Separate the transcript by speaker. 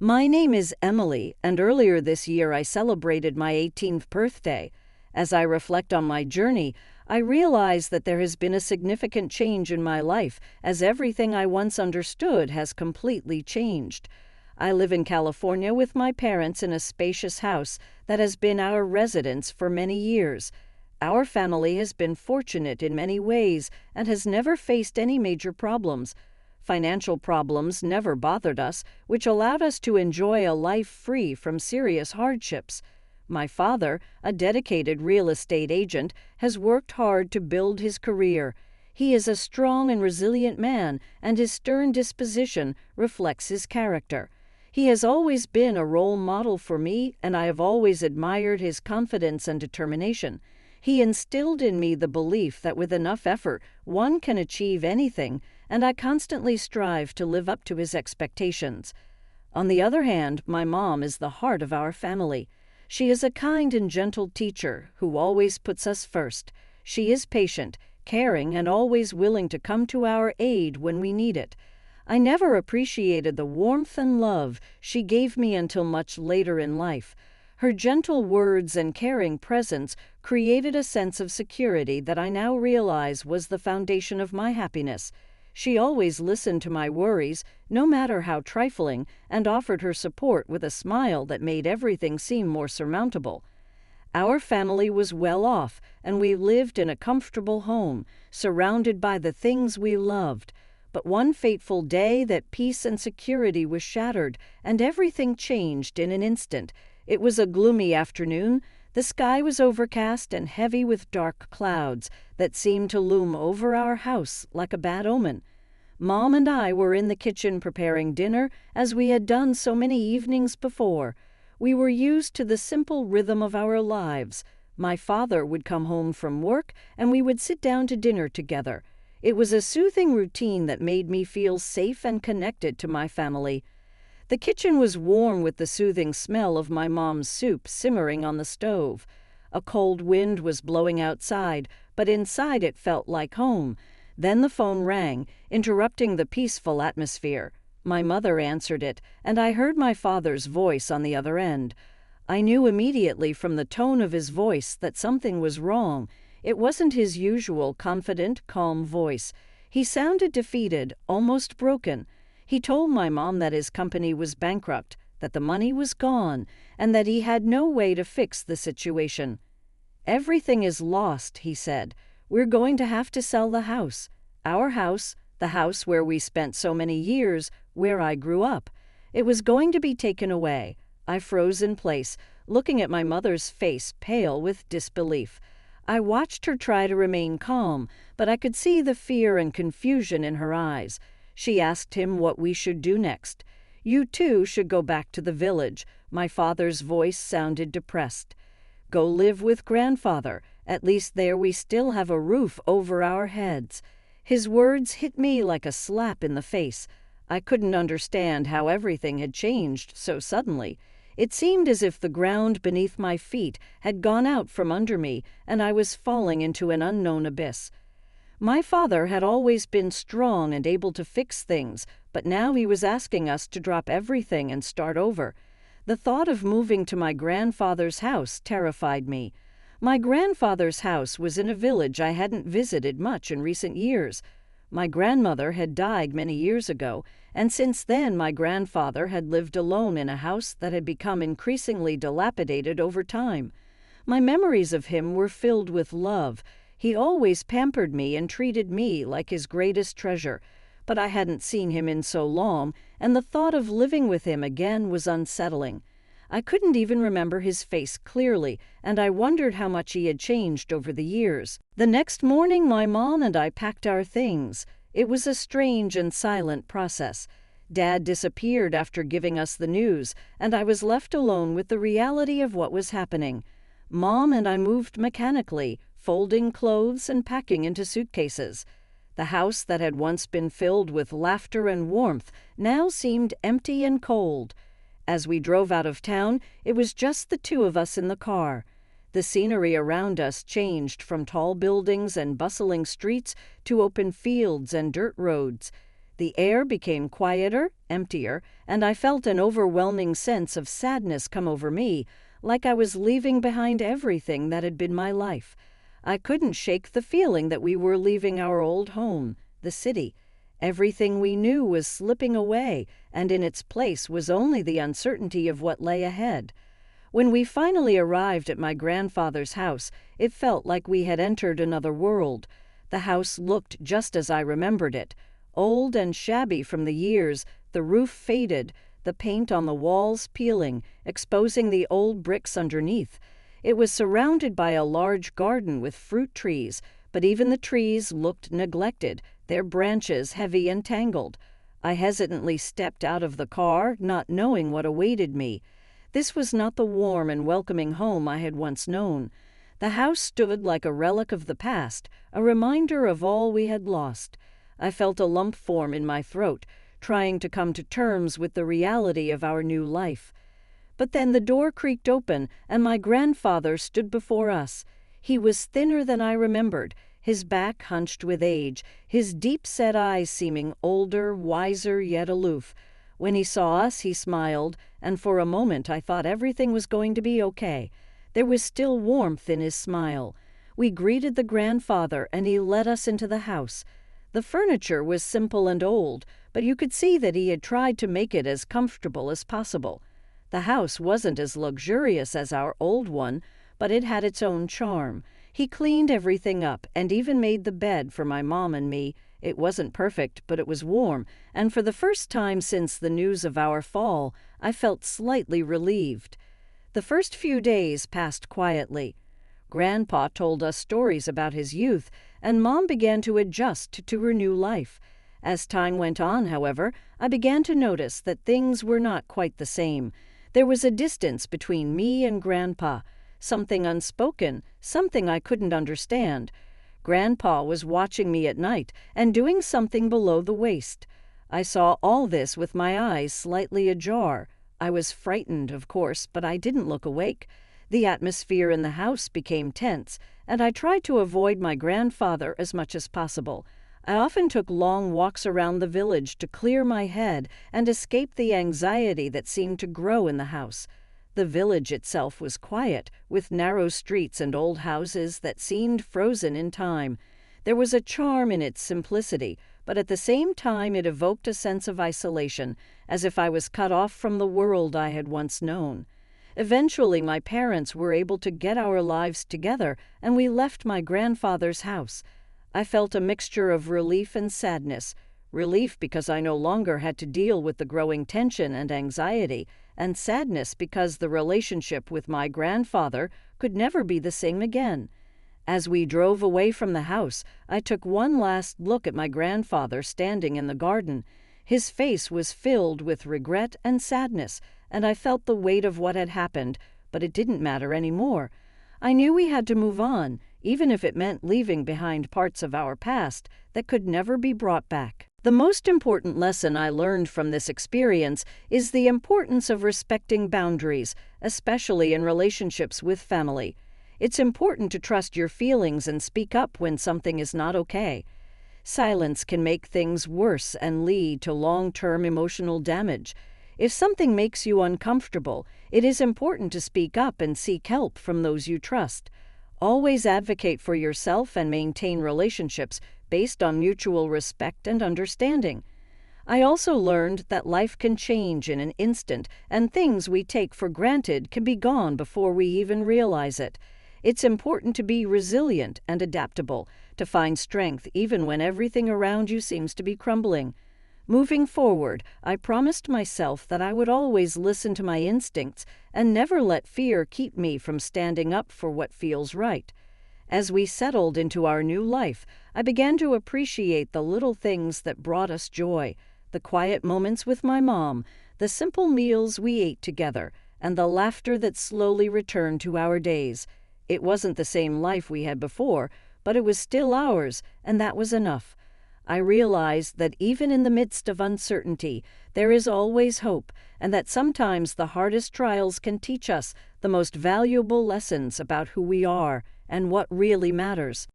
Speaker 1: My name is Emily, and earlier this year I celebrated my 18th birthday. As I reflect on my journey, I realize that there has been a significant change in my life, as everything I once understood has completely changed. I live in California with my parents in a spacious house that has been our residence for many years. Our family has been fortunate in many ways and has never faced any major problems. Financial problems never bothered us, which allowed us to enjoy a life free from serious hardships. My father, a dedicated real estate agent, has worked hard to build his career. He is a strong and resilient man, and his stern disposition reflects his character. He has always been a role model for me, and I have always admired his confidence and determination. He instilled in me the belief that with enough effort, one can achieve anything, and I constantly strive to live up to his expectations. On the other hand, my mom is the heart of our family. She is a kind and gentle teacher who always puts us first. She is patient, caring, and always willing to come to our aid when we need it. I never appreciated the warmth and love she gave me until much later in life. Her gentle words and caring presence created a sense of security that I now realize was the foundation of my happiness. She always listened to my worries, no matter how trifling, and offered her support with a smile that made everything seem more surmountable. Our family was well off, and we lived in a comfortable home, surrounded by the things we loved. But one fateful day that peace and security was shattered, and everything changed in an instant. It was a gloomy afternoon. The sky was overcast and heavy with dark clouds that seemed to loom over our house like a bad omen. Mom and I were in the kitchen preparing dinner, as we had done so many evenings before. We were used to the simple rhythm of our lives. My father would come home from work, and we would sit down to dinner together. It was a soothing routine that made me feel safe and connected to my family. The kitchen was warm with the soothing smell of my mom's soup simmering on the stove. A cold wind was blowing outside, but inside it felt like home. Then the phone rang, interrupting the peaceful atmosphere. My mother answered it, and I heard my father's voice on the other end. I knew immediately from the tone of his voice that something was wrong. It wasn't his usual confident, calm voice. He sounded defeated, almost broken. He told my mom that his company was bankrupt, that the money was gone, and that he had no way to fix the situation. "Everything is lost," he said. "We're going to have to sell the house. Our house, the house where we spent so many years, where I grew up. It was going to be taken away." I froze in place, looking at my mother's face, pale with disbelief. I watched her try to remain calm, but I could see the fear and confusion in her eyes. She asked him what we should do next. "You too should go back to the village." My father's voice sounded depressed. "Go live with grandfather. At least there we still have a roof over our heads." His words hit me like a slap in the face. I couldn't understand how everything had changed so suddenly. It seemed as if the ground beneath my feet had gone out from under me, and I was falling into an unknown abyss. My father had always been strong and able to fix things, but now he was asking us to drop everything and start over. The thought of moving to my grandfather's house terrified me. My grandfather's house was in a village I hadn't visited much in recent years. My grandmother had died many years ago, and since then my grandfather had lived alone in a house that had become increasingly dilapidated over time. My memories of him were filled with love. He always pampered me and treated me like his greatest treasure, but I hadn't seen him in so long, and the thought of living with him again was unsettling. I couldn't even remember his face clearly, and I wondered how much he had changed over the years. The next morning, my mom and I packed our things. It was a strange and silent process. Dad disappeared after giving us the news, and I was left alone with the reality of what was happening. Mom and I moved mechanically, folding clothes and packing into suitcases. The house that had once been filled with laughter and warmth now seemed empty and cold. As we drove out of town, it was just the two of us in the car. The scenery around us changed from tall buildings and bustling streets to open fields and dirt roads. The air became quieter, emptier, and I felt an overwhelming sense of sadness come over me, like I was leaving behind everything that had been my life. I couldn't shake the feeling that we were leaving our old home, the city. Everything we knew was slipping away, and in its place was only the uncertainty of what lay ahead. When we finally arrived at my grandfather's house, it felt like we had entered another world. The house looked just as I remembered it. Old and shabby from the years, the roof faded, the paint on the walls peeling, exposing the old bricks underneath. It was surrounded by a large garden with fruit trees, but even the trees looked neglected, their branches heavy and tangled. I hesitantly stepped out of the car, not knowing what awaited me. This was not the warm and welcoming home I had once known. The house stood like a relic of the past, a reminder of all we had lost. I felt a lump form in my throat, trying to come to terms with the reality of our new life. But then the door creaked open, and my grandfather stood before us. He was thinner than I remembered, his back hunched with age, his deep-set eyes seeming older, wiser, yet aloof. When he saw us, he smiled, and for a moment I thought everything was going to be okay. There was still warmth in his smile. We greeted the grandfather, and he led us into the house. The furniture was simple and old, but you could see that he had tried to make it as comfortable as possible. The house wasn't as luxurious as our old one, but it had its own charm. He cleaned everything up and even made the bed for my mom and me. It wasn't perfect, but it was warm, and for the first time since the news of our fall, I felt slightly relieved. The first few days passed quietly. Grandpa told us stories about his youth, and Mom began to adjust to her new life. As time went on, however, I began to notice that things were not quite the same. There was a distance between me and Grandpa, something unspoken, something I couldn't understand. Grandpa was watching me at night and doing something below the waist. I saw all this with my eyes slightly ajar. I was frightened, of course, but I didn't look awake. The atmosphere in the house became tense, and I tried to avoid my grandfather as much as possible. I often took long walks around the village to clear my head and escape the anxiety that seemed to grow in the house. The village itself was quiet, with narrow streets and old houses that seemed frozen in time. There was a charm in its simplicity, but at the same time it evoked a sense of isolation, as if I was cut off from the world I had once known. Eventually, my parents were able to get our lives together, and we left my grandfather's house. I felt a mixture of relief and sadness. Relief because I no longer had to deal with the growing tension and anxiety, and sadness because the relationship with my grandfather could never be the same again. As we drove away from the house, I took one last look at my grandfather standing in the garden. His face was filled with regret and sadness, and I felt the weight of what had happened, but it didn't matter anymore. I knew we had to move on, even if it meant leaving behind parts of our past that could never be brought back. The most important lesson I learned from this experience is the importance of respecting boundaries, especially in relationships with family. It's important to trust your feelings and speak up when something is not okay. Silence can make things worse and lead to long-term emotional damage. If something makes you uncomfortable, it is important to speak up and seek help from those you trust. Always advocate for yourself and maintain relationships based on mutual respect and understanding. I also learned that life can change in an instant, and things we take for granted can be gone before we even realize it. It's important to be resilient and adaptable, to find strength even when everything around you seems to be crumbling. Moving forward, I promised myself that I would always listen to my instincts and never let fear keep me from standing up for what feels right. As we settled into our new life, I began to appreciate the little things that brought us joy, the quiet moments with my mom, the simple meals we ate together, and the laughter that slowly returned to our days. It wasn't the same life we had before, but it was still ours, and that was enough. I realized that even in the midst of uncertainty, there is always hope, and that sometimes the hardest trials can teach us the most valuable lessons about who we are and what really matters.